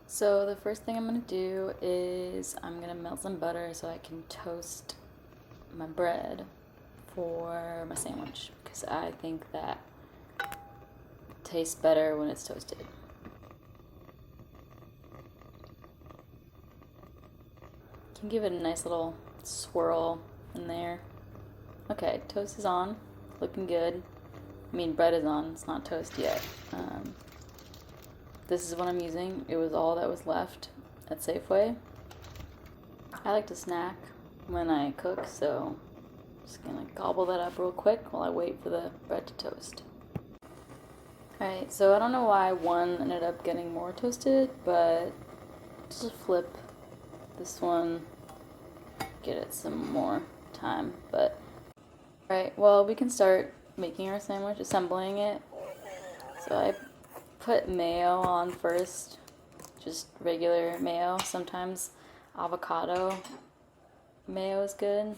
So the first thing I'm gonna do is I'm gonna melt some butter so I can toast my bread for my sandwich because I think that tastes better when it's toasted. Can give it a nice little swirl in there. Okay, toast is on, looking good. I mean, bread is on, it's not toast yet. This is what I'm using. It was all that was left at Safeway. I like to snack when I cook, so I'm just gonna gobble that up real quick while I wait for the bread to toast. Alright, so I don't know why one ended up getting more toasted, but just flip this one, get it some more time. But alright, well, we can start making our sandwich, assembling it. So I put mayo on first, just regular mayo. Sometimes avocado mayo is good.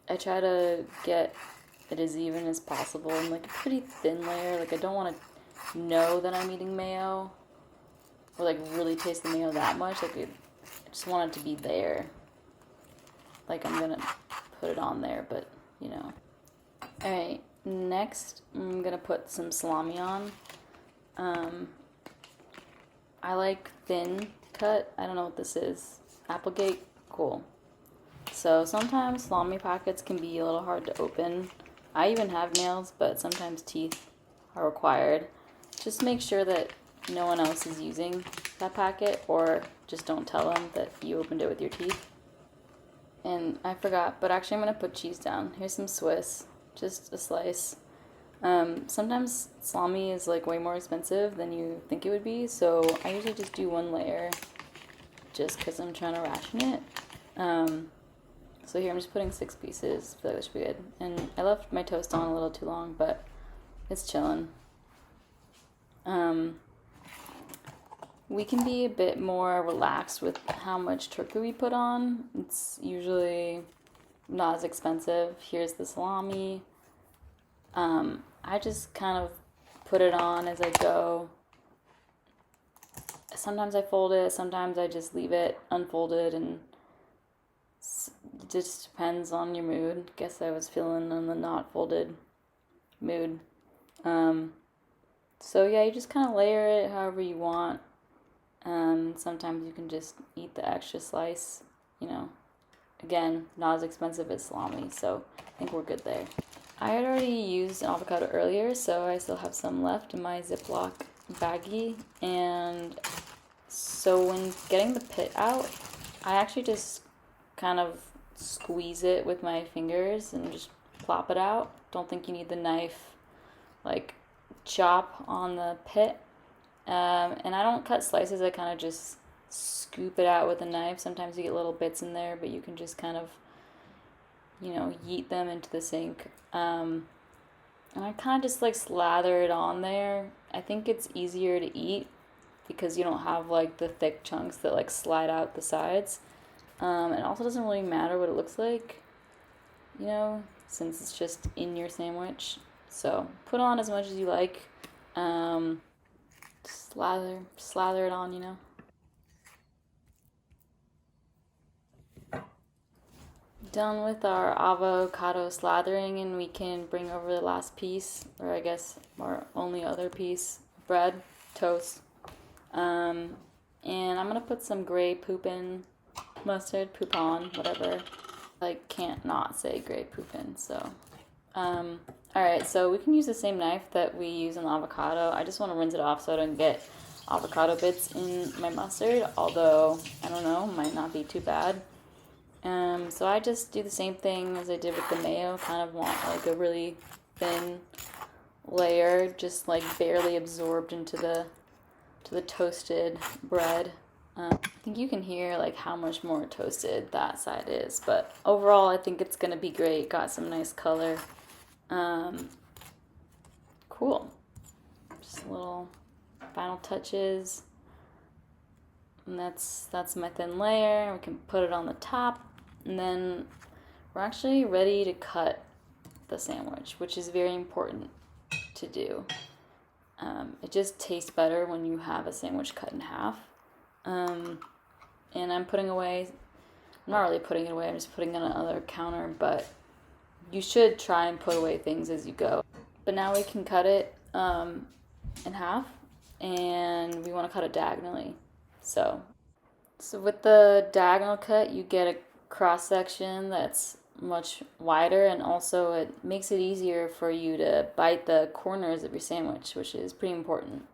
I try to get it as even as possible and like a pretty thin layer. Like I don't want to know that I'm eating mayo or like really taste the mayo that much. Like I just want it to be there. Like I'm gonna put it on there, but you know. Alright, next I'm gonna put some salami on. I like thin cut. I don't know what this is. Applegate? Cool. So sometimes salami packets can be a little hard to open. I even have nails, but sometimes teeth are required. Just make sure that no one else is using that packet, or just don't tell them that you opened it with your teeth. And I forgot, but actually I'm going to put cheese down. Here's some Swiss, just a slice. Sometimes salami is like way more expensive than you think it would be, so I usually just do one layer just because I'm trying to ration it. So here I'm just putting 6 pieces. I feel like that should be good. And I left my toast on a little too long, but it's chilling. We can be a bit more relaxed with how much turkey we put on. It's usually not as expensive. Here's the salami. I just kind of put it on as I go. Sometimes I fold it, sometimes I just leave it unfolded, and it just depends on your mood. Guess I was feeling in the not folded mood. So yeah, you just kind of layer it however you want. Sometimes you can just eat the extra slice, you know. Again, not as expensive as salami, so I think we're good there. I had already used an avocado earlier, so I still have some left in my Ziploc baggie. And so when getting the pit out, I actually just kind of squeeze it with my fingers and just plop it out. Don't think you need the knife, like chop on the pit. And I don't cut slices, I kind of just scoop it out with a knife. Sometimes you get little bits in there, but you can just kind of, you know, yeet them into the sink. And I kind of just like slather it on there. I think it's easier to eat because you don't have like the thick chunks that like slide out the sides. It also doesn't really matter what it looks like, you know, since it's just in your sandwich. So put on as much as you like. Slather it on, you know. Done with our avocado slathering, and we can bring over the last piece, or I guess our only other piece, bread, toast. And I'm gonna put some gray poupon mustard, poupon, whatever. I can't not say gray poupon, so. Alright, so we can use the same knife that we use in the avocado. I just want to rinse it off so I don't get avocado bits in my mustard, although, I don't know, might not be too bad. So I just do the same thing as I did with the mayo, kind of want like a really thin layer, just like barely absorbed into the toasted bread. I think you can hear like how much more toasted that side is, but overall I think it's gonna be great. Got some nice color. Cool. Just little final touches. And that's my thin layer. We can put it on the top, and then we're actually ready to cut the sandwich, which is very important to do. It just tastes better when you have a sandwich cut in half. And I'm putting away, I'm not really putting it away, I'm just putting it on another counter, but you should try and put away things as you go. But now we can cut it in half, and we want to cut it diagonally. So with the diagonal cut, you get a cross section that's much wider, and also it makes it easier for you to bite the corners of your sandwich, which is pretty important.